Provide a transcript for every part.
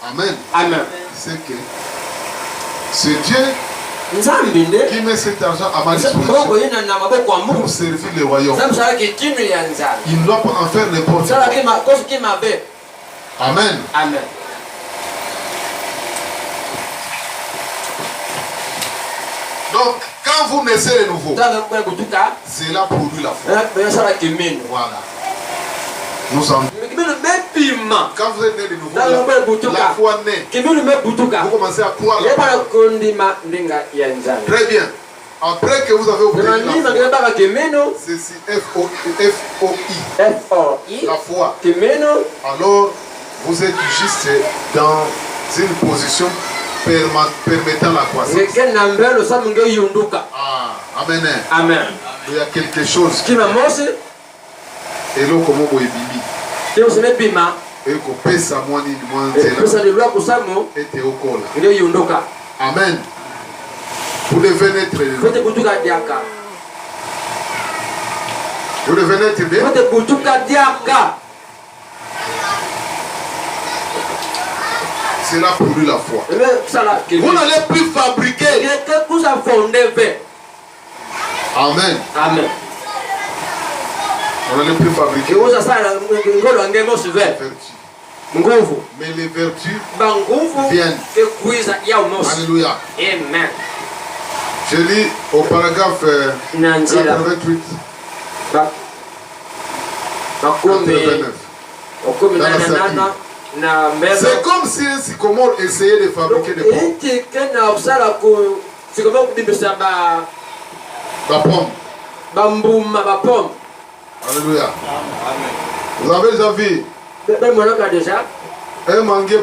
Amen. Amen. C'est que c'est Dieu qui met cet argent à ma disposition pour servir le royaume. Il ne doit pas en faire n'importe quoi. Amen. Amen. Donc, quand vous naissez de nouveau, cela produit la foi. Voilà. Nous en... Quand vous êtes né de nouveau, la foi naît. Vous commencez à croire la parole. Très bien. Après que vous avez obtenu la foi, c'est F-O-I, la foi. Alors, vous êtes juste dans une position permettant la croissance. Ah, amen. Amen. Il y a quelque chose. Et là, comment vous bibi? Et qu'on pèse à moi, ni moi, et t'es au col. Amen. Vous devez naître. Vous devez naître bien. Cela produit la foi. Vous n'allez plus fabriquer. Amen. Amen. On n'allait plus fabriquer vertus. Mais les vertus viennent. Alléluia. Amen. Je lis au paragraphe 88. 89. C'est comme si un sycomore essayait de fabriquer des pommes. Alléluia. Vous avez déjà vu un manguier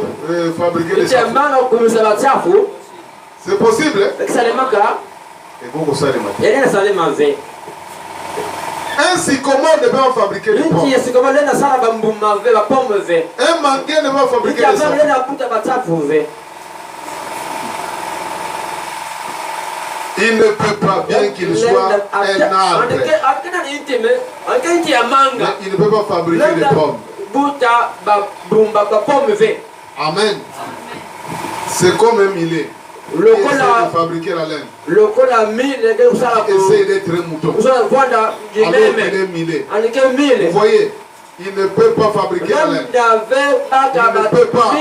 fabriquer des pommes? C'est possible, hein? Et beaucoup ça un sycomore ne peut pas fabriquer des pommes. Un manguier ne peut pas fabriquer des pommes. Il ne peut pas, bien qu'il soit un arbre, mais il ne peut pas fabriquer des pommes. Amen. C'est comme un millet. Il essaie de fabriquer la laine. Essaye d'être un mouton. Alors qu'il est millet. Vous voyez, il ne peut pas fabriquer la laine. Il ne peut pas.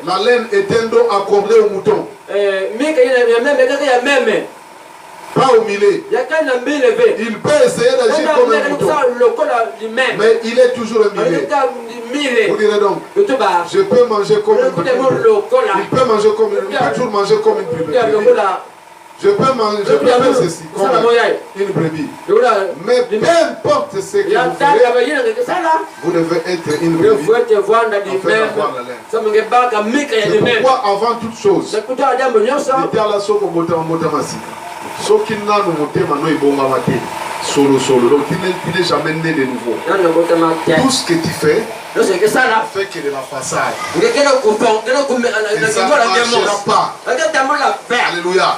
La laine est un don accordé au mouton. Pas au millet. Il peut essayer d'agir comme un mouton. Mais il est toujours un millet. Vous direz donc, je peux manger comme une poule. Il peut manger comme une poule. Il peut toujours manger comme une poule. Je peux manger, je peux faire ceci comme une brebis. Mais peu importe ce que vous faites, vous devez être une brebis afin d'avoir la laine. C'est pourquoi avant toute chose, dites à la somme au motama si. Ce qui n'a nous motema no ibonga mate. Solo. Donc il n'est jamais né de nouveau. Tout ce que tu fais, fait que de la façade. Et ça ne marchera pas. Alléluia.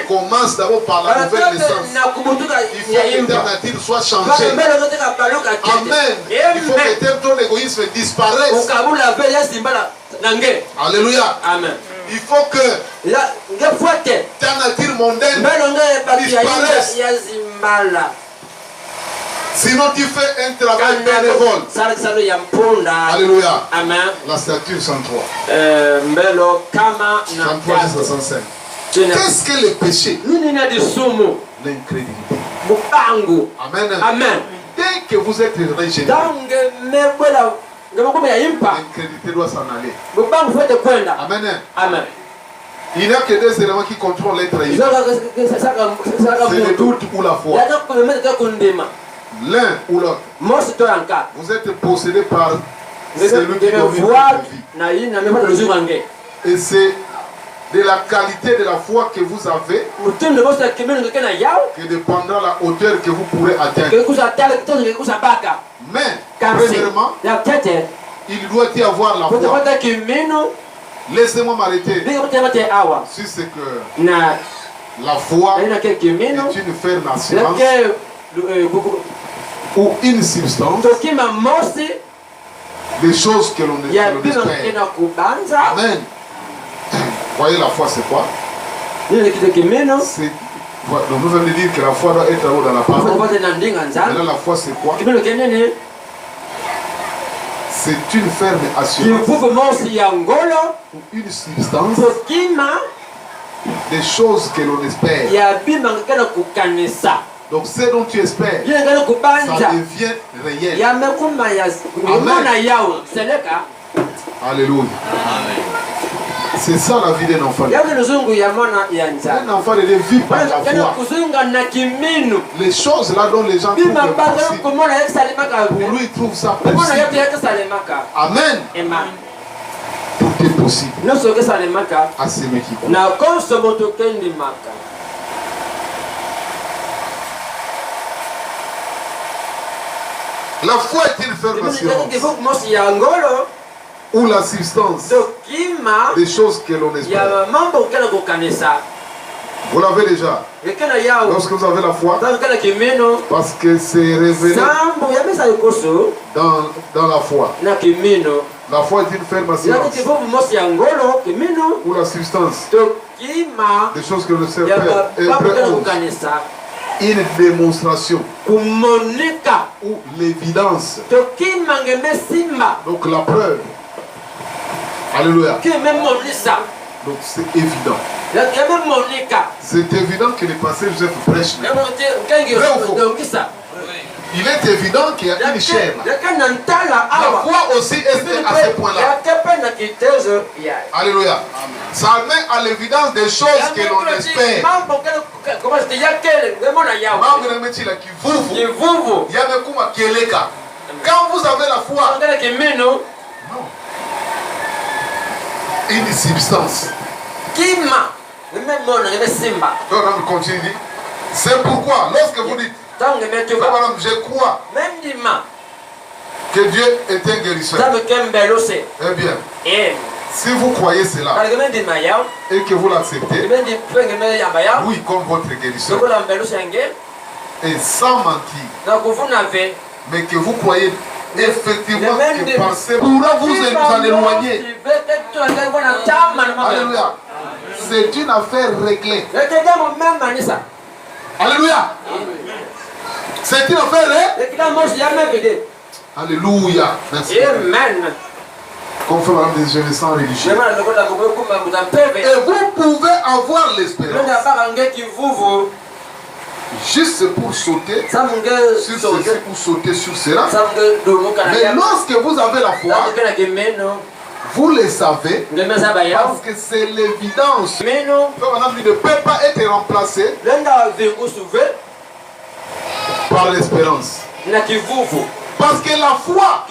Commence d'abord par la nouvelle naissance. Il faut que ta nature soit changée. Amen. Il faut que ton égoïsme disparaisse. Alléluia. Amen. Il faut que ta nature mondaine disparaisse. Sinon tu fais un travail bénévole. Alléluia. Amen. La statue 103. 103 jusqu'à 105. Qu'est-ce que le péché? L'incrédulité. Amen. Amen. Dès que vous êtes régénéré, l'incrédulité doit s'en aller. Amen. Amen. Il n'y a que deux éléments qui contrôlent l'être humain. C'est le doute ou la foi. L'un ou l'autre. Vous êtes possédé par celui qui domine votre vie. Et c'est de la qualité de la foi que vous avez que dépendra la hauteur que vous pourrez atteindre. Mais, premièrement, il doit y avoir la foi. Laissez-moi m'arrêter sur ce que la foi est une ferme assurance ou une substance Les choses que l'on espère. Amen. Voyez, la foi, c'est quoi? Donc nous venons de dire que la foi doit être dans la parole. Maintenant, la foi, c'est quoi? C'est une ferme assurance. Une substance. Des choses que l'on espère. Donc ce dont tu espères, ça devient réel. Amen. Alléluia. C'est ça la vie d'un enfant. Un enfant ne vit pas la foi. Les choses là dont les gens trouvent impossible, pour lui il trouve ça possible. Amen. Tout est possible à celui qui croit. La foi est une ferme assurance. Ou la substance des choses que l'on espère. Vous l'avez déjà. Lorsque vous avez la foi, parce que c'est révélé dans la foi. La foi est une ferme assurance. Ou la substance des choses que l'on espère. Une démonstration ou l'évidence. Donc la preuve. Alléluia. Donc c'est évident. C'est évident que les passés Joseph prêchent. Il est évident qu'il y a une chaîne. La foi aussi est à ce point-là. Alléluia. Ça met à l'évidence des choses que l'on espère. Quand vous avez la foi, une substance. Donc on continue. C'est pourquoi lorsque vous dites, je crois que Dieu est un guérisseur. Eh bien, si vous croyez cela et que vous l'acceptez, oui, comme votre guérisseur, et sans mentir, mais que vous croyez effectivement que penser pourra vous en éloigner. Alléluia. C'est une affaire réglée. Alléluia. C'est une affaire réglée. Alléluia. Merci. Amen. Comme fait Madame des jeunes sans religieux. Et vous pouvez avoir l'espérance. Juste pour sauter sur ceci, pour sauter sur cela. Mais lorsque vous avez la foi, vous le savez, parce que c'est l'évidence. Madame ne peut pas être remplacé par l'espérance. Parce que la foi,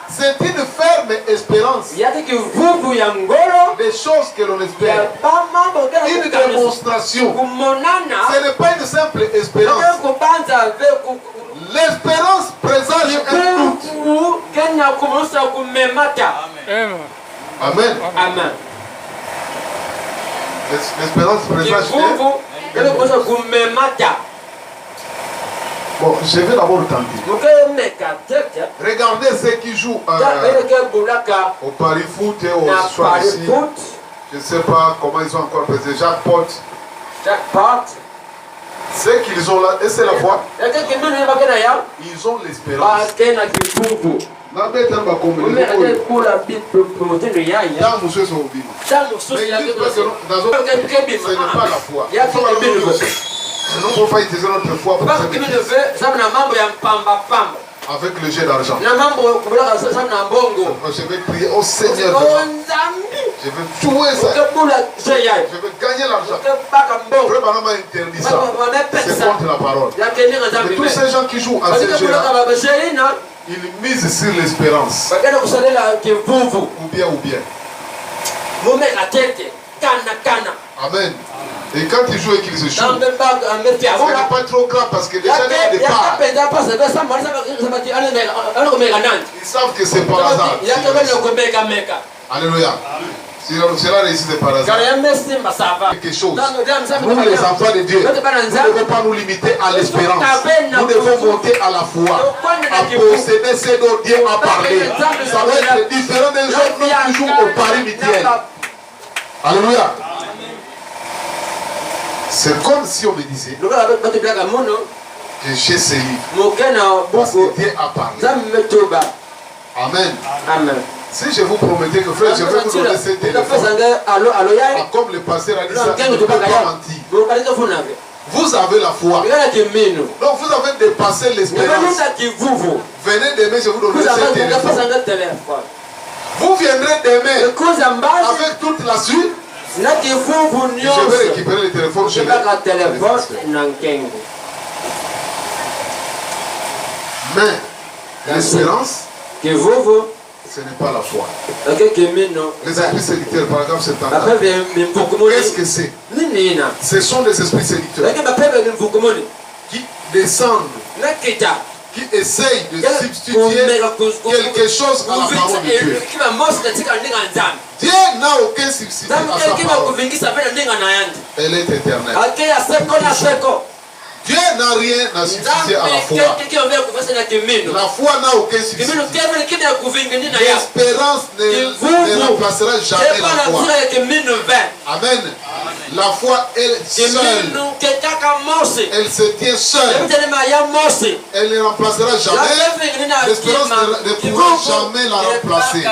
c'est une ferme espérance. Des choses que l'on espère. Une démonstration. Ce n'est pas une simple espérance. L'espérance présage un doute. Amen. Amen. L'espérance présage un doute. Bon, je vais d'abord tenter. Regardez ceux qui jouent au pari foot et au soir ici. Je ne sais pas comment ils ont encore pesé. Jackpot. C'est qu'ils ont là, et c'est la foi. Ils ont l'espérance. Ce n'est pas la foi. Nous ne pouvons pas utiliser notre foi pour avec le jet d'argent. Je vais prier au Seigneur. Je vais jouer ça. Je vais gagner l'argent. Vraiment interdit ça. C'est contre la parole. Et tous ces gens qui jouent à ce jeu-là, ils misent sur l'espérance. Ou bien. Amen. Et quand ils jouent et qu'ils se jouent, ce n'est pas trop grave parce que déjà dès le départ, ils savent que c'est par hasard. Alléluia. Cela réussit par hasard. Quelque chose. Nous, les enfants de Dieu, nous ne devons pas nous limiter à l'espérance. Nous devons monter à la foi, à posséder ce dont Dieu a parlé. Ça va être différent des autres, non toujours au pari mutuel. Alléluia. C'est comme si on me disait que j'ai ce livre. Parce que Dieu a parlé. Amen. Amen. Si je vous promettais que frère, je vais vous donner ce téléphone, comme le pasteur a dit ça, je ne peux pas mentir. Vous avez la foi. Donc vous avez dépassé l'espérance. Venez demain, je vous donnerai ce téléphone. Vous viendrez demain avec toute la suite. Je vais récupérer le téléphone chez mais l'espérance, ce n'est pas la foi. Les esprits séducteurs, par exemple, c'est un. Qu'est-ce que c'est? Ce sont des esprits séducteurs qui descendent, qui essayent de substituer quelque chose à la parole de Dieu. Dieu n'a aucun substitut à sa parole. Elle est éternelle. Dieu n'a rien à substituer à la foi. La foi n'a aucun substitut. L'espérance ne remplacera jamais la foi. Amen. La foi, elle seule, elle se tient seule. Elle ne remplacera jamais. L'espérance ne pourra jamais la remplacer.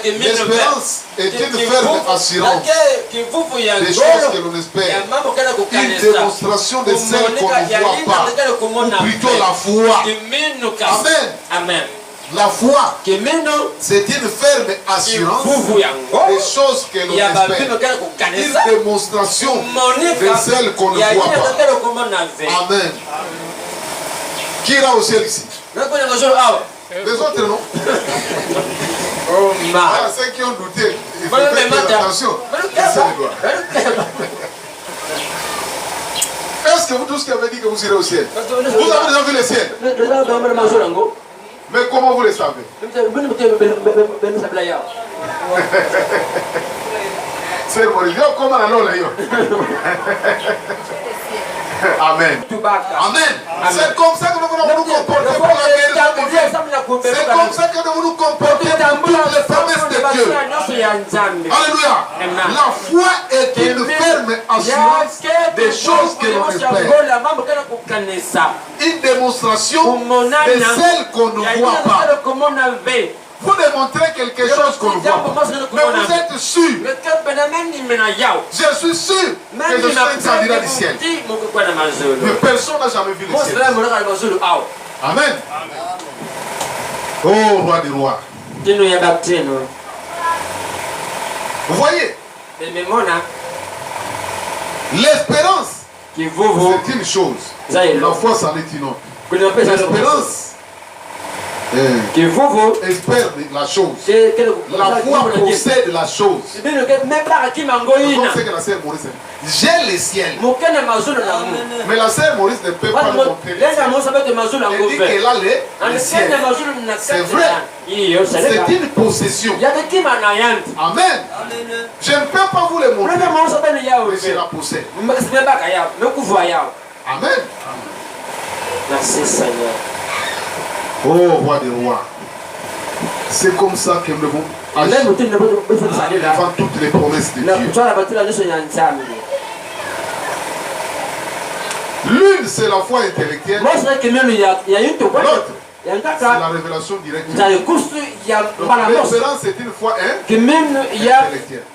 L'espérance est une ferme assurance des choses que l'on espère. Une démonstration de celles qu'on ne voit pas. Ou plutôt la foi. Amen. Amen. La foi, c'est une ferme assurance des choses que l'on espère. Une démonstration de celles qu'on ne voit pas. Amen. Qui ira au ciel ici? Les autres non. Ceux qui ont douté, il faut faire attention. Est-ce que vous tous qui avez dit que vous irez au ciel? Vous avez déjà vu le ciel? Mais comment vous le savez? C'est Maurice, comment allons là? Amen. Amen. C'est comme ça que nous devons nous comporter pour la guérison de Dieu. C'est comme ça que nous devons nous comporter pour toutes les promesses de Dieu. Alléluia. La foi est une ferme assurance des choses que l'on espère. Une démonstration de celles qu'on ne voit pas. Vous démontrez quelque chose qu'on ne voit pas. Mais vous êtes sûr. Je suis sûr que je suis un candidat du ciel. Mais personne n'a jamais vu le ciel. Amen. Oh, roi des rois. Vous voyez? L'espérance, c'est une chose. La foi, c'en est une autre. L'espérance espère la chose. La foi possède la chose. Comme c'est que la sœur Maurice dit, j'ai le ciel. Mais la sœur Maurice ne peut pas nous montrer le ciel. Elle dit qu'elle a le ciel. C'est vrai. C'est une possession. Amen. Je ne peux pas vous le montrer. Mais je la possède. Amen. Merci Seigneur. Oh, roi des rois. C'est comme ça que nous devons agir devant toutes les promesses de Dieu. L'une, c'est la foi intellectuelle. L'autre, c'est la révélation directe. Donc l'espérance, c'est une foi intellectuelle.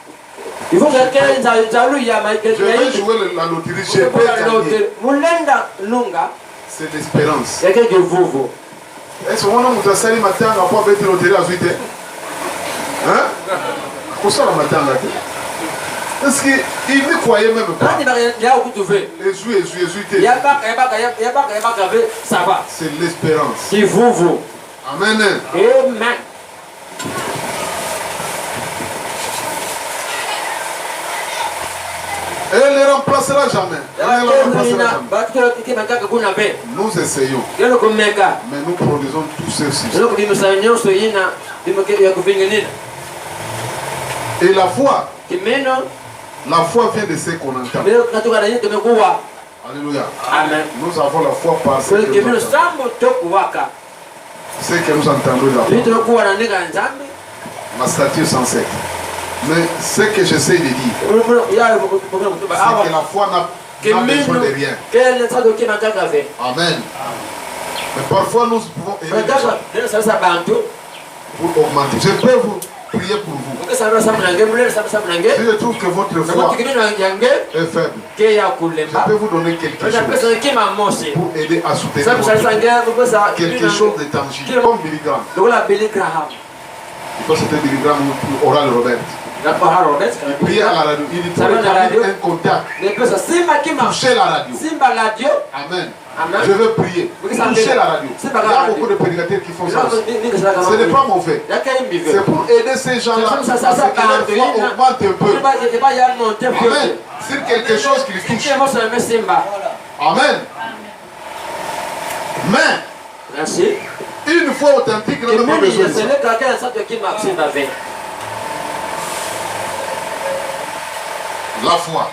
Il faut que je vais jouer la loterie, je peux gagner. C'est l'espérance. Est-ce que vous avez sali matin à pas bête loterie à suite? Hein? Pour ça, la matin là. Est-ce qu'il ne croyait même pas? C'est l'espérance. Amen. Amen. Elle ne remplacera jamais. Nous essayons. Mais nous produisons tous ces systèmes. Et la foi vient de ce qu'on entend. Alléluia. Amen. Nous avons la foi par ce que nous entendons de la foi. Ma statue 107. Mais ce que j'essaie de dire, c'est que la foi n'a besoin de rien. Amen. Mais parfois nous pouvons aider pour augmenter. Je peux vous prier pour vous. Si je trouve que votre foi est faible, je peux vous donner quelque chose pour aider à soutenir quelque chose de tangible. Comme Billy Graham. Parce que c'était Billy Graham ou Oral Robert. Il priait à la radio. Il dit un contact. Toucher la radio. Amen. Je veux prier. Toucher la radio. Il y a beaucoup de prédicateurs qui font ça. Ce n'est pas mauvais. C'est pour aider ces gens-là. Parce que leur foi augmente un peu. Amen. C'est quelque chose qui les touche. Amen. Mais une foi authentique n'a pas besoin de ça. La foi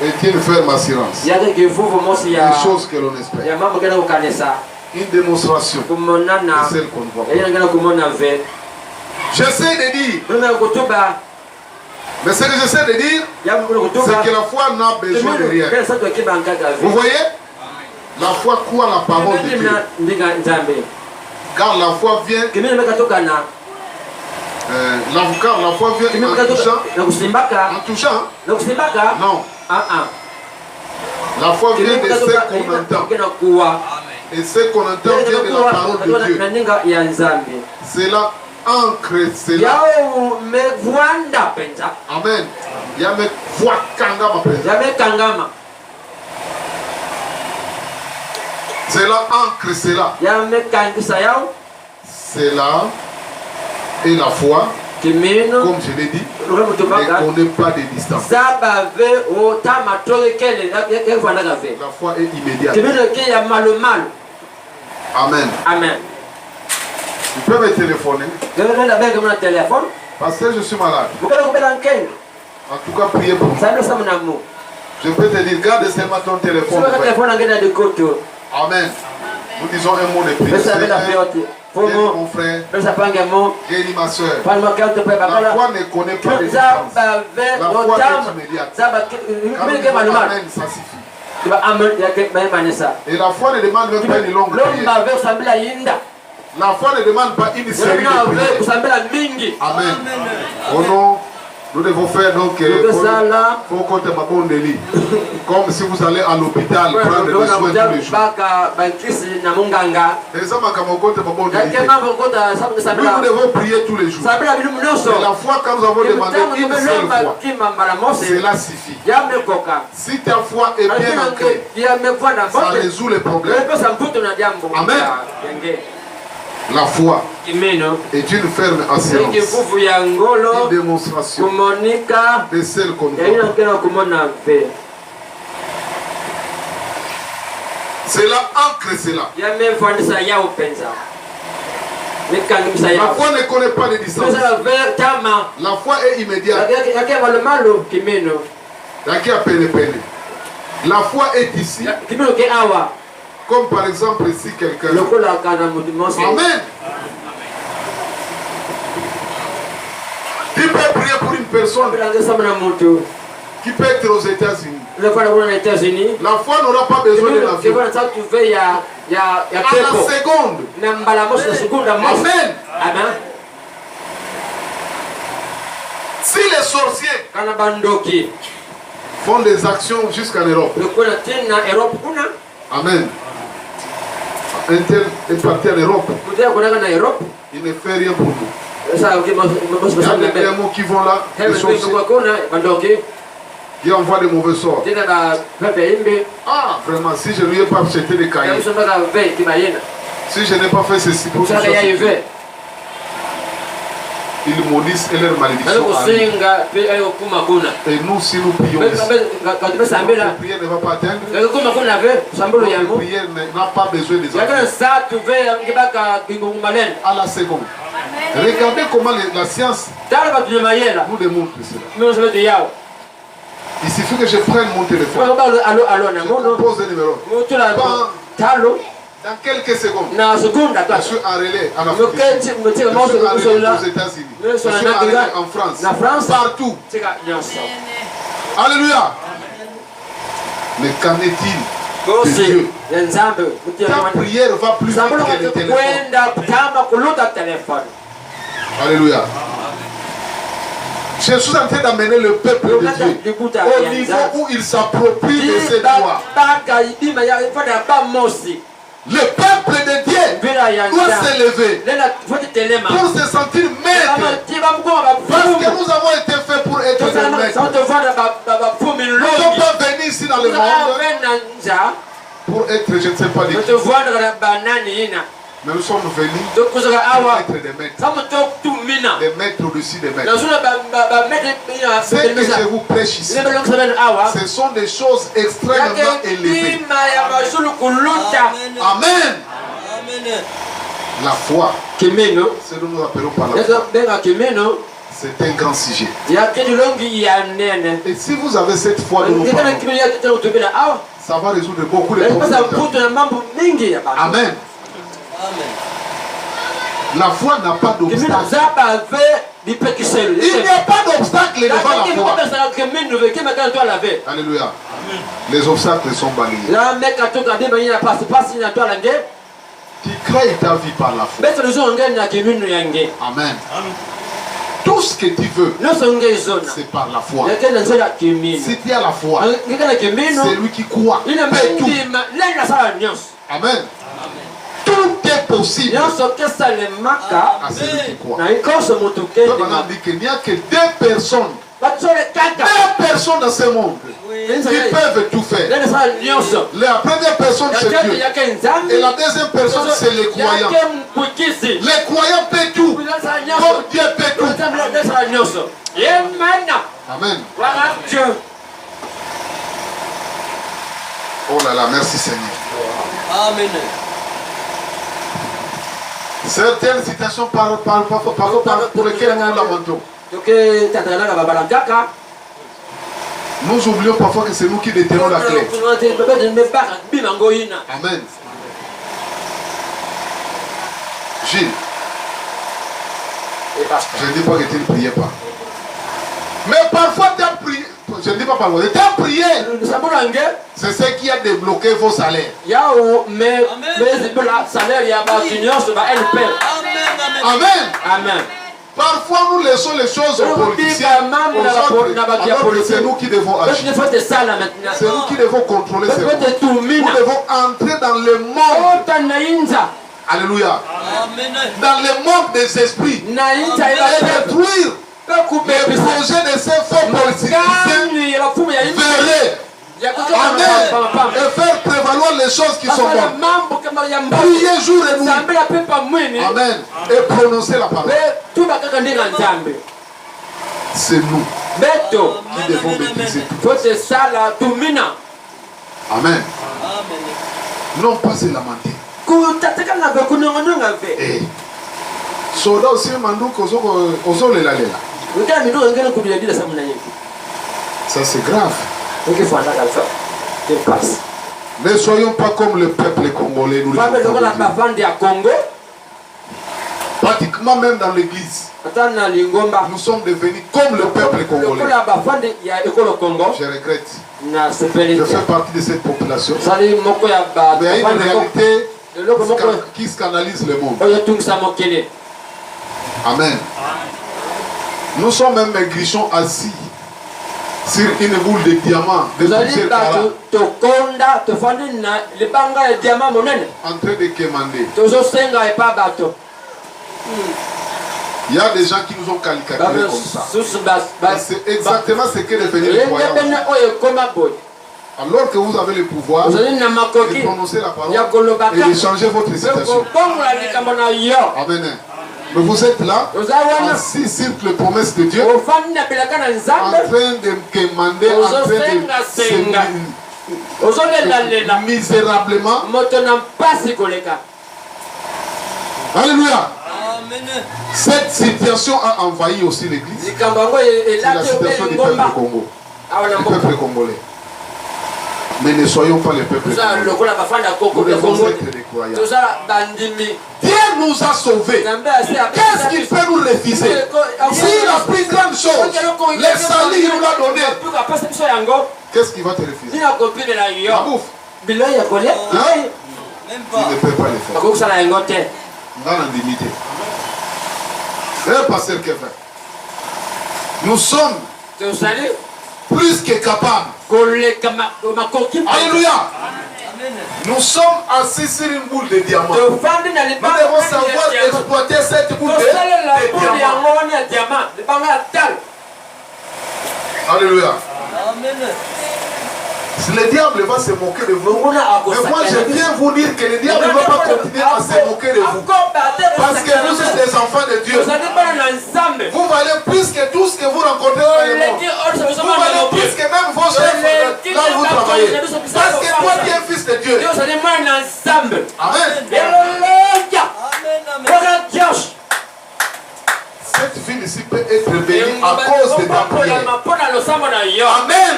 est une ferme assurance. Des choses que l'on espère. Une démonstration de celle qu'on voit. J'essaie de dire, mais ce que j'essaie de dire, c'est que la foi n'a besoin de rien. Vous voyez? La foi croit la parole de Dieu. Car la foi vient. La foi vient en touchant. Non. La foi vient de ce qu'on entend. Et ce qu'on entend vient de la parole de Dieu. Cela ancre cela. Amen. Yame foi kangama. Cela ancre cela. Cela et la foi, comme je l'ai dit, ne connaît pas de distance. La foi est immédiate. Amen. Amen. Tu peux me téléphoner. Parce que je suis malade. En tout cas, priez pour moi. Je peux te dire, garde seulement ton téléphone. Amen. Nous disons un mot de prière. Mon frère, guéris ma soeur. La foi ne connaît pas de distance. La foi est immédiate. Quand Dieu amène, ça suffit. Et la foi ne demande même pas une longue prière. La foi ne demande pas une série de prières. Amen. Au nom, nous devons faire donc comme si vous allez à l'hôpital prendre des soins tous les jours. Nous devons prier tous les jours. Et la foi, quand nous avons demandé une seule fois, cela suffit. Si ta foi est bien ancrée, ça résout les problèmes. Amen. La foi est une ferme assurance, une démonstration de celle qu'on voit. Cela ancre cela. La foi ne connaît pas de distance. La foi est immédiate. La foi est ici. Comme par exemple ici quelqu'un. Amen. Tu peux prier pour une personne qui peut être aux États-Unis. La foi n'aura pas besoin de l'avion. À la seconde. Amen. Si les sorciers font des actions jusqu'en Europe. Amen. Un tel est parti en Europe. Il ne fait rien pour nous. Il y a des mots qui vont là, des choses qui envoient des mauvais sorts. Ah, vraiment, si je ne lui ai pas acheté des cahiers, si je n'ai pas fait ceci pour ça, ils maudissent et leur malédiction arrive. Et nous, si nous prions ici, notre prière ne va pas atteindre. Notre prière n'a pas besoin des autres. À la seconde. Regardez comment la science nous démontre cela. Il suffit que je prenne mon téléphone. Je pose un numéro. Dans quelques secondes, je suis en relais en Afrique. Je suis en relais aux États-Unis. Je suis en relais en France. Partout. Alléluia. Mais qu'en est-il de Dieu? Ta prière va plus vite que le téléphone. Alléluia. Je suis en train d'amener le peuple de Dieu au niveau où il s'approprie de ses droits. Le peuple de Dieu doit s'élever pour se sentir maître. Parce que nous avons été faits pour être des maîtres. Nous ne sommes pas venus ici dans le monde pour être, je ne sais pas, mais nous sommes venus pour être des maîtres. Des maîtres au-dessus des maîtres. Ce que je vous prêche ici, ce sont des choses extrêmement élevées. Amen. La foi, ce que nous appelons par la foi, c'est un grand sujet. Et si vous avez cette foi de nous parlons, ça va résoudre beaucoup de problèmes. Amen. La foi n'a pas d'obstacle. Il n'y a pas d'obstacle devant la foi. Alléluia. Les obstacles sont balayés. Tu crées ta vie par la foi. Amen. Tout ce que tu veux, c'est par la foi. Si tu as la foi, c'est lui qui croit. Tout. Amen. Tout est possible à celui qui croit. Donc on a dit qu'il n'y a que deux personnes. Deux personnes dans ce monde qui peuvent tout faire. La première personne c'est Dieu. Et la deuxième personne c'est les croyants. Les croyants paient tout. Comme Dieu paie tout. Amen. Oh là là, merci Seigneur. Amen. Certaines citations pour lesquelles nous lamentons. Nous oublions parfois que c'est nous qui détenons la clé. Amen. Gilles, je ne dis pas que tu ne priais pas. Mais parfois tu as prié. Je ne dis pas parfois. Tu as prié. C'est ce qui a débloqué vos salaires. Amen. Amen. Parfois nous laissons les choses aux politiciens, alors que c'est nous qui devons agir. C'est nous qui devons contrôler ces choses. Nous devons entrer dans le monde. Alléluia. Dans le monde des esprits. Détruire les projets de ces faux politiciens. Amen. Et faire prévaloir les choses qui sont bonnes. Prier jour et nuit. Amen. Et prononcer la parole. C'est nous qui devons maîtriser tout. Amen. Non pas se lamenter. Soda aussi manduko ozole la lela. Ça c'est grave. Ne soyons pas comme le peuple congolais. Nous pratiquement même dans l'église, nous sommes devenus comme le peuple congolais. Je regrette. Je fais partie de cette population. Mais il y a une réalité qui scandalise le monde. Amen. Nous sommes même maigrichons assis sur une boule de diamants de plusieurs carats, en train de quémander. Il y a des gens qui nous ont caricaturés comme ça. C'est exactement ce qu'est devenu le croyant. Alors que vous avez le pouvoir de prononcer la parole et de changer votre situation. Amen. Mais vous êtes là, assis sur les promesses de Dieu, en train de quémander, en train de misérablement. Alléluia. Cette situation a envahi aussi l'église. C'est la situation du peuple Congo. Le peuple congolais. Mais ne soyons pas le peuple congolais. Nous devons être des croyants. Dieu nous a sauvés. Qu'est-ce qu'il peut nous refuser? Si la plus grande chose, les salut, il nous l'a donné. Qu'est-ce qu'il va te refuser? La bouffe. Il ne peut pas le faire. Dans l'indignité. Pasteur Kevin, nous sommes plus que capables. Alléluia. Nous sommes assis sur une boule de diamant. Nous devons savoir exploiter cette boule de diamant. Alléluia. Le diable va se moquer de vous. Mais moi je viens vous dire que le diable ne va pas continuer à se moquer de vous. Parce que vous êtes des enfants de Dieu. Vous valez plus que tout ce que vous rencontrez dans le monde. Vous valez plus que même vos chefs là où vous travaillez. Parce que toi tu es fils de Dieu. Amen. Cette ville ici peut être bénie à cause de ta prière. Amen.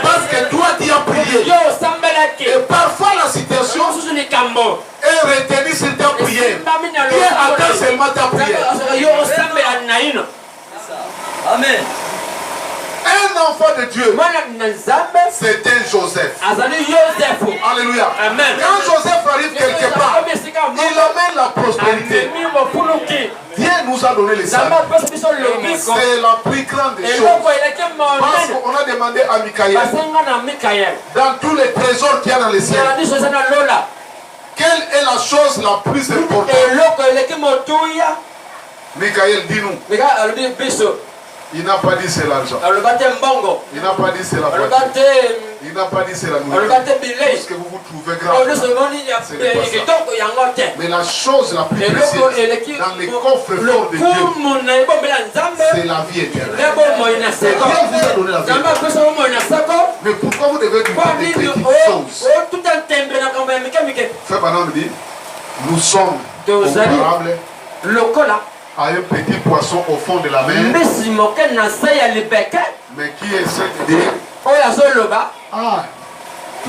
Parce que toi tu as prié. Et parfois la situation est retenue sur ta prière. Dieu attend seulement ta prière. Amen. Un enfant de Dieu, c'est un Joseph. Alléluia. Amen. Quand Joseph arrive quelque part, il amène la prospérité. Dieu nous a donné les sables. C'est la plus grande des choses. Parce qu'on a demandé à Michaël, dans tous les trésors qu'il y a dans les cieux, quelle est la chose la plus importante? Michaël, dis-nous. Il n'a pas dit c'est l'argent. Il n'a pas dit c'est la voiture. Il n'a pas dit c'est la nourriture. Tout ce que vous vous trouvez grave, ce n'est pas ça. Mais la chose la plus précieuse dans les coffres forts de Dieu, c'est la vie éternelle. Dieu vous a donné la vie éternelle. Mais pourquoi vous devez douter des petites choses? Frère Branham dit, nous sommes comparables à un petit poisson au fond de la mer, mais qui essaie de dire, ah,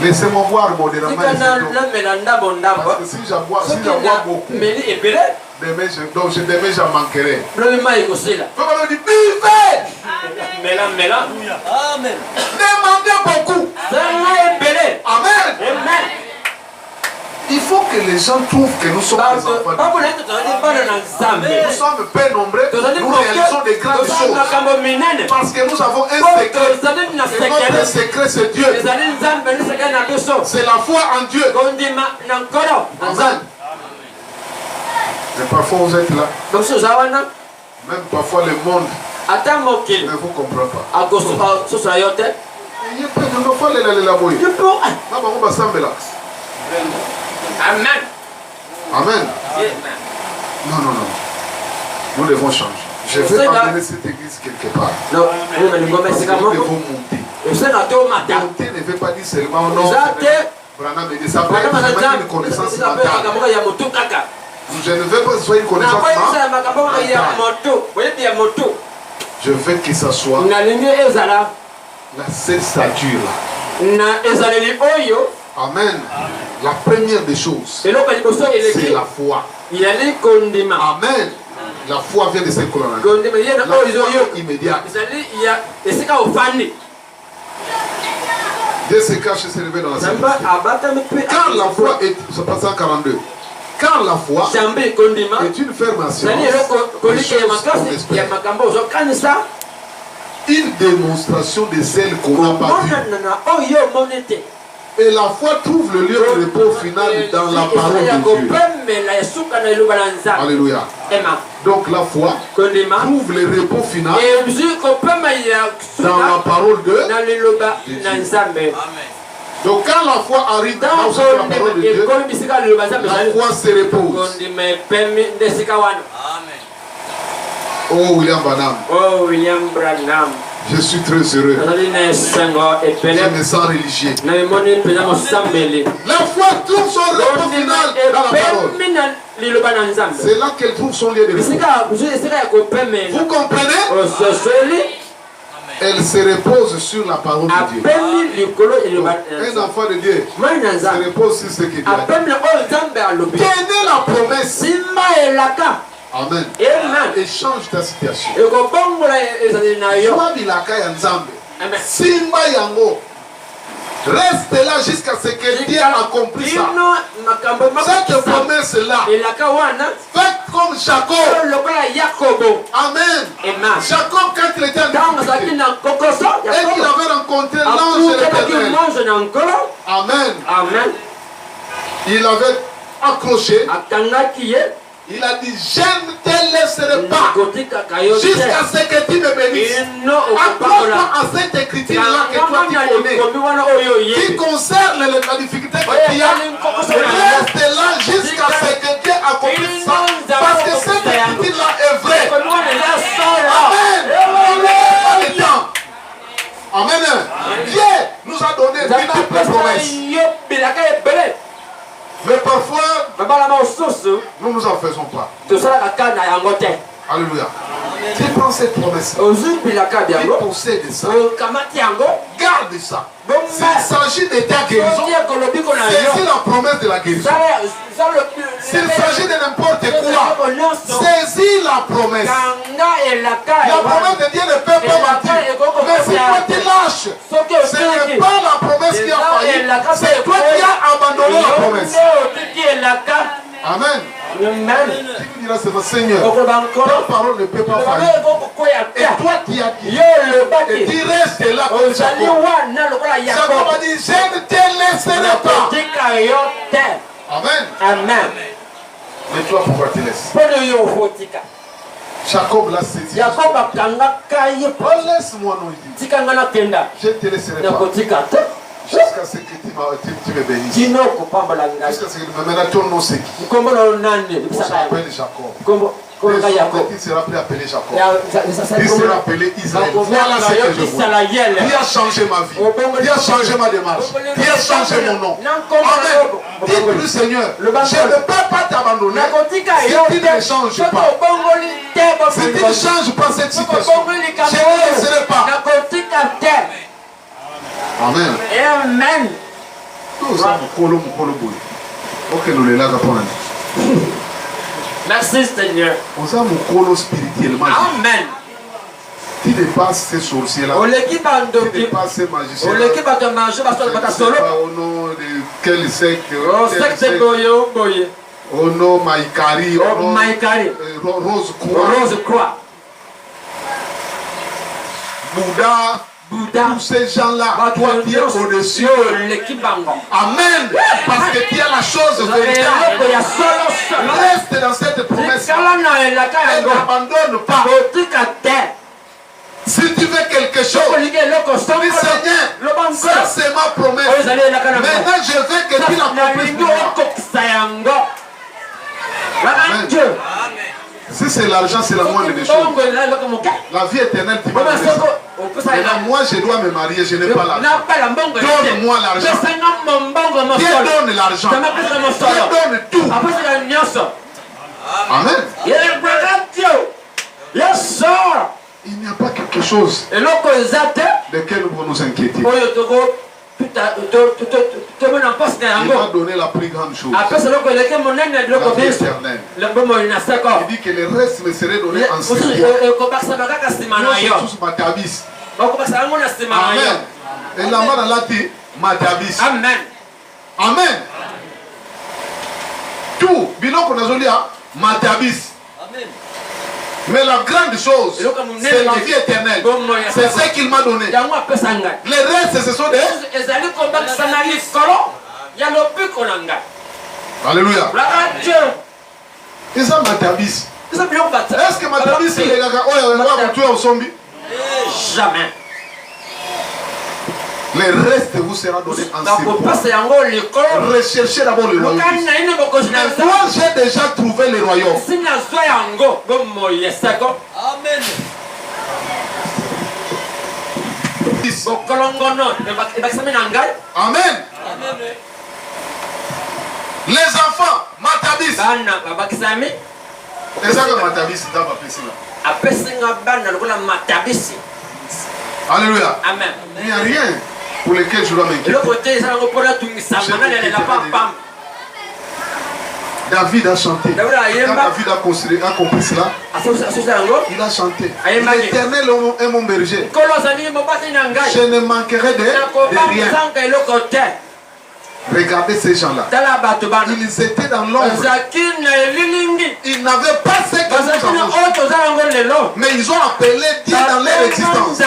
laissez-moi voir modérément les symptômes. Parce que si j'en bois beaucoup, demain j'en manquerai. Frère dit, buvez! Amen. Demandez beaucoup. Amen. Il faut que les gens trouvent que nous sommes des enfants de Dieu. Nous sommes peu nombreux, nous réalisons des grandes choses. Parce que nous avons un secret. Et notre secret, c'est Dieu. C'est la foi en Dieu. Amen. Et parfois vous êtes là. Même parfois le monde ne vous comprend pas. Amen. Amen. Non, non, non. Nous devons changer. Je vais amener cette église quelque part. Nous devons monter. Monter ne veut pas dire seulement non. Branham dit ça peut être une connaissance mentale. Je ne veux pas que ce soit une connaissance mentale. Je veux que ça soit la seule stature là. Amen. La première des choses, c'est la foi. Amen. La foi vient de ce qu'on a dit. La foi immédiate. Dieu se cache et se révèle dans la simplicité. Car la foi est, c'est pas 142. Car la foi est une ferme assurance des choses qu'on espère. Une démonstration de celle qu'on n'a pas vue. Et la foi trouve le lieu de repos final dans la parole de Dieu. Alléluia. Donc la foi trouve le repos final dans la parole de Dieu. Donc quand la foi arrive dans la parole de Dieu, la foi se repose. Oh William Branham. Je suis très heureux. Je me sens religieux. La foi trouve son repos final dans la parole. C'est là qu'elle trouve son lieu de repos. Vous comprenez? Elle se repose sur la parole de Dieu. Donc, un enfant de Dieu se repose sur ce que Dieu a dit. Tenez la promesse. Amen. Et change ta situation. Simba yango. Reste là jusqu'à ce que Dieu accomplisse ça. Cette promesse-là, faites comme Jacob. Amen. Jacob, quand il était en difficulté, et qu'il avait rencontré l'ange de l'Éternel. Amen. Il avait accroché. Il a dit, je ne te laisserai pas jusqu'à ce que tu me bénisses. Accroche-toi à cette écriture-là que toi tu connais, qui concerne la difficulté que tu as. Reste là jusqu'à ce que Dieu accomplisse ça. Parce que cette écriture-là est vraie. Amen. Amen. Dieu nous a donné multiples promesses. Mais parfois, nous nous en faisons pas. Alléluia. Tu prends cette promesse. Tu possèdes ça. Garde ça. S'il s'agit de ta guérison, saisis la promesse de la guérison. S'il s'agit de n'importe quoi, saisis la promesse. La promesse de Dieu ne peut pas mentir. Mais si toi tu lâches, ce n'est pas la promesse qui a failli, c'est toi qui as abandonné la promesse. Amen. Qui vous dira, c'est votre Seigneur. Ta parole ne peut pas faillir. Et toi qui as dit, et tu restes là comme Jacob. Jacob a dit, je ne te laisserai pas. Amen. Mais toi, pourquoi tu laisses? Jacob l'a saisi. Laisse-moi, non, il dit. Je ne te laisserai pas. Jusqu'à ce que tu me bénisses. Jusqu'à ce que tu me mettes ton nom, c'est qui? On s'appelle Jacob. Il sera appelé Jacob. Il sera appelé Israël. Voilà ce que je vois. Il a changé ma vie. Il a changé ma démarche. Il a changé mon nom. Amen. Dis-lui, Seigneur, je ne peux pas t'abandonner si tu ne changes pas. Si tu ne changes pas cette situation, je ne laisserai pas. Amen. Merci Seigneur. Amen. Tu dépasses ces sorciers-là. Tu dépasses ces magiciens-là. Au nom de quel secte? Au nom Maïkari. Rose Croix. Bouddha. Tous ces gens-là, toi tu es au-dessus. Amen. Parce que tu as la chose véritable. Reste dans cette promesse. Ne t'abandonne pas. Si tu veux quelque chose, dis Seigneur, ça c'est ma promesse. Maintenant je veux que tu l'accomplisses pour moi. Amen. Si c'est l'argent, c'est la moindre des choses. La vie éternelle, tu m'as donné ça. Maintenant, moi, je dois me marier, je n'ai pas l'argent. Donne-moi l'argent. Dieu donne l'argent. Dieu donne tout. Amen. Il n'y a pas quelque chose de lequel nous nous inquiéter. Il m'a donné la plus grande chose. La vie éternelle. Il dit que le reste me serait donné en secret. Tous Matabis. Amen. Et la main dans la tête, Matabis. Amen. Amen. Tout, bilan qu'on a joli à Matabis. Amen. Mais la grande chose, c'est la vie éternelle. C'est ce qu'il m'a donné. Les restes, ce sont des... Alléluia. Et ça, Matabis. Est-ce que Matabis, c'est les gars qui ont tué jamais. Les restes vous sera donné en secret. Recherchez d'abord le royaume. Moi, j'ai déjà trouvé le royaume. Amen. Amen. Les enfants. Matabis. Bana babakisami. Ezaka matabis ndaba pesina. Apesinga bana lokola matabisi. Alléluia. Amen. Il n'y a rien pour lequel je dois m'inquiéter. David a chanté. Quand David a compris cela, il a chanté. L'Éternel est mon berger. Je ne manquerai de rien. Regardez ces gens-là. Ils étaient dans l'ombre. Ils n'avaient pas ce que nous avons. Mais ils ont appelé Dieu dans leur existence.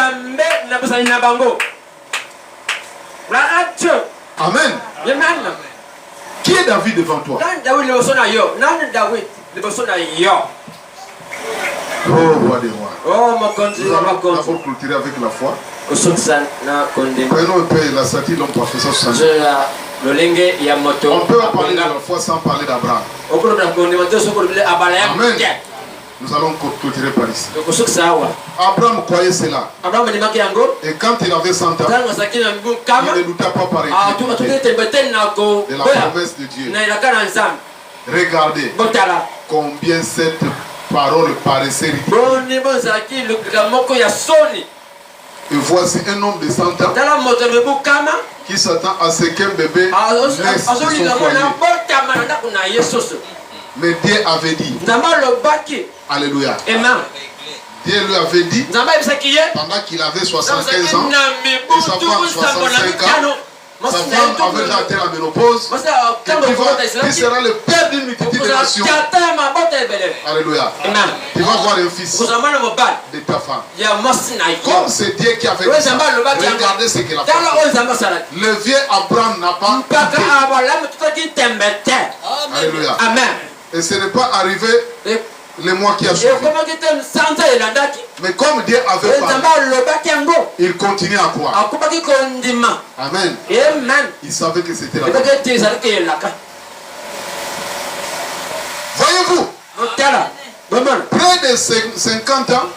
Amen. Qui est David devant toi? Oh, roi des rois. Nous allons d'abord clôturer avec la foi. Prenons un peu la satire de l'homme professeur Samuel. On peut parler de la foi sans parler d'Abraham. Amen. Nous allons clôturer par ici. Abraham croyait cela. Et quand il avait 100 ans, il ne doutait pas par de la promesse de Dieu. Regardez combien cette parole paraissait ridicule. Et voici un homme de 100 ans qui s'attend à ce qu'un bébé naisse de son foyer. Mais Dieu avait dit. Alléluia. Dieu lui avait dit, pendant qu'il avait 75 ans, et sa femme 65 ans, sa femme avait déjà atteint la ménopause, qui sera le père d'une multitude de nations. Alléluia. Tu vas voir un fils de ta femme. Comme c'est Dieu qui avait dit ça, regardez ce qu'il a fait. Le vieux Abraham n'a pas quitté. Alléluia. Et ce n'est pas arrivé les mois qui a suivi. Mais comme Dieu avait parlé, il continue à croire. Amen. Il savait que c'était la bonne. Voyez-vous, près de 50 ans,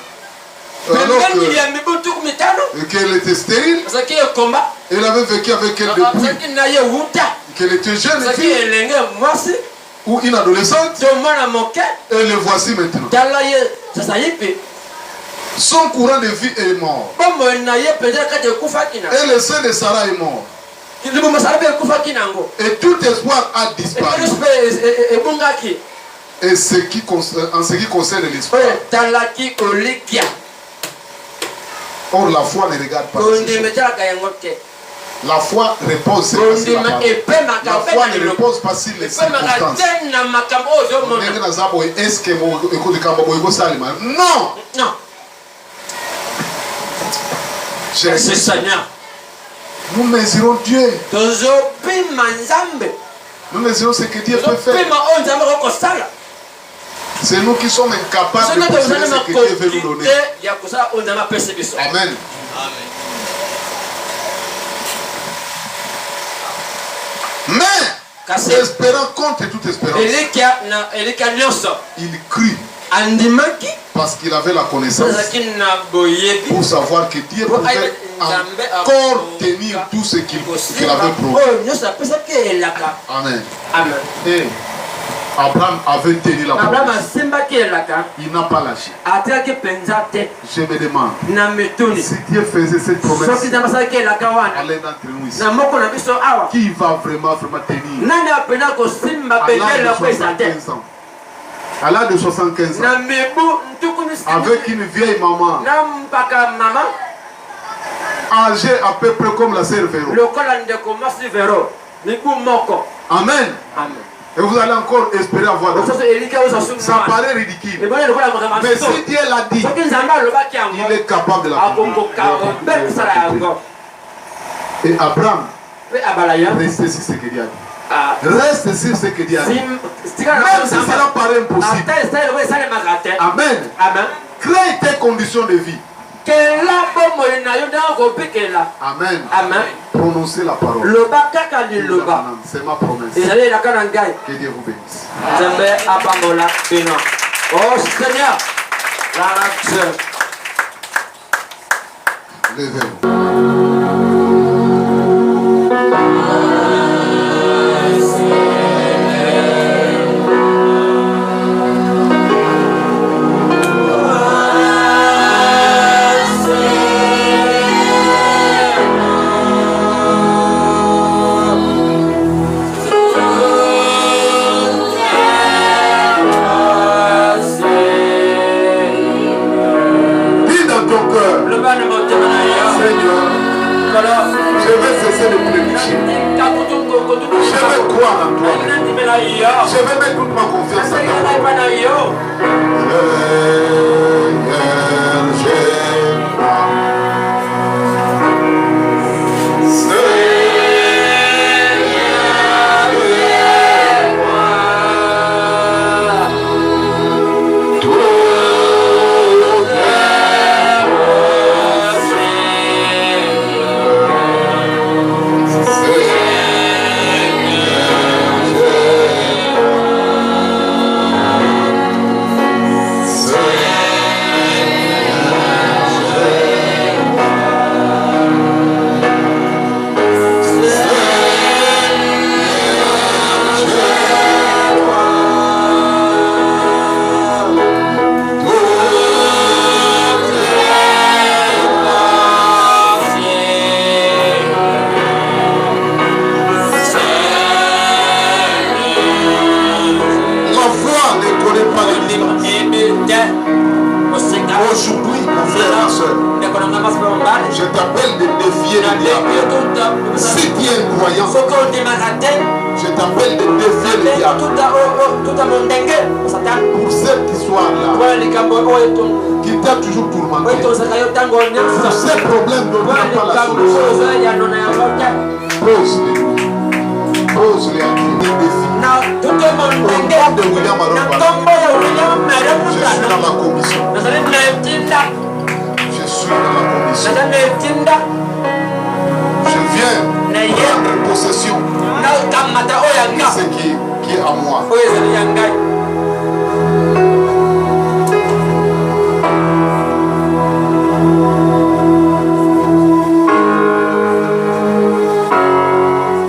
alors qu'elle était stérile, elle avait vécu avec elle depuis qu'elle était jeune fille ou une adolescente, et le voici maintenant. Son courant de vie est mort. Et le sein de Sarah est mort. Et tout espoir a disparu. Et en ce qui concerne l'espoir, or la foi ne regarde pas. La foi repose sur la parole. La foi ne repose pas sur les circonstances. Non. C'est Seigneur. Nous mesurons Dieu. Nous mesurons ce que Dieu peut faire. C'est nous qui sommes incapables de mesurer ce que Dieu veut nous donner. Amen. Mais, espérant contre toute espérance, il crie parce qu'il avait la connaissance pour savoir que Dieu pouvait encore tenir tout ce qu'il avait promis. Amen. Et Abraham avait tenu la promesse. Il n'a pas lâché. Je me demande si Dieu faisait cette promesse à l'un d'entre nous ici, qui va vraiment tenir à l'âge de 75 ans, avec une vieille maman âgée à peu près comme la sœur Véro. Amen. Et vous allez encore espérer avoir d'autres. Ça paraît ridicule. Mais si Dieu l'a dit, il est capable de l'accomplir. Et Abraham restait sur ce que Dieu a dit. Reste sur ce que Dieu a dit. Même si cela paraît impossible. Amen. Crée tes conditions de vie. Amen. Prononcez la parole. C'est ma promesse. Que Dieu vous bénisse. Oh Seigneur, Levez-vous. Seigneur, je vais cesser de prédicher. Je vais croire en toi. Je vais mettre toute ma confiance en toi. Aujourd'hui, mon frère et ma soeur, je t'appelle de défier le diable. Si tu es un croyant, je t'appelle de défier le diable. Pour ceux qui sont là, qui t'a toujours tourmenté, pour ces problèmes dont tu n'as pas la solution, pose-les à Dieu, des défis. Au nom de William Alonso, je suis dans la commission. Je suis dans la commission. Je viens prendre possession de ce qui est à moi.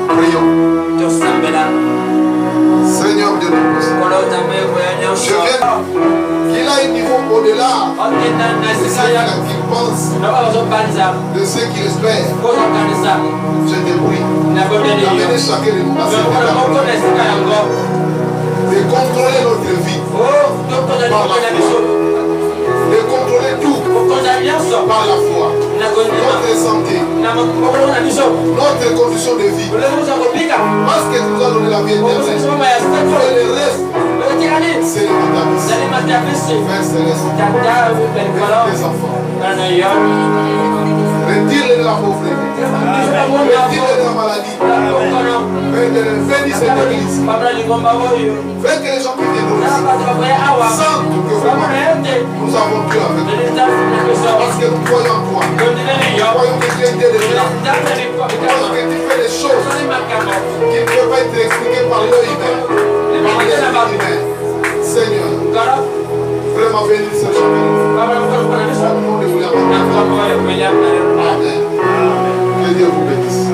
Prions. Seigneur Dieu de je viens qu'il a un niveau au-delà de ce qu'il pense, de ce qu'il espère. Je te prie d'amener chacun de nous à cette étape, de contrôler notre vie par la foi, de contrôler tout par la foi, notre santé, notre condition de vie, parce que tu nous as donné la vie éternelle et le reste c'est le Père Céleste, tes enfants. Retire-les de la pauvreté, retire-les de la maladie, bénis cette église. Fais que les gens qui viennent ici sentent que vraiment nous avons Dieu avec nous. Parce que nous croyons en toi. Nous croyons que tu es Dieu de là. Nous croyons que tu fais des choses qui ne peuvent pas être expliquées par l'œil humain, par l'esprit humain. Seigneur, vraiment bénis ce jour. Au nom de William. Amen. Que Dieu vous bénisse.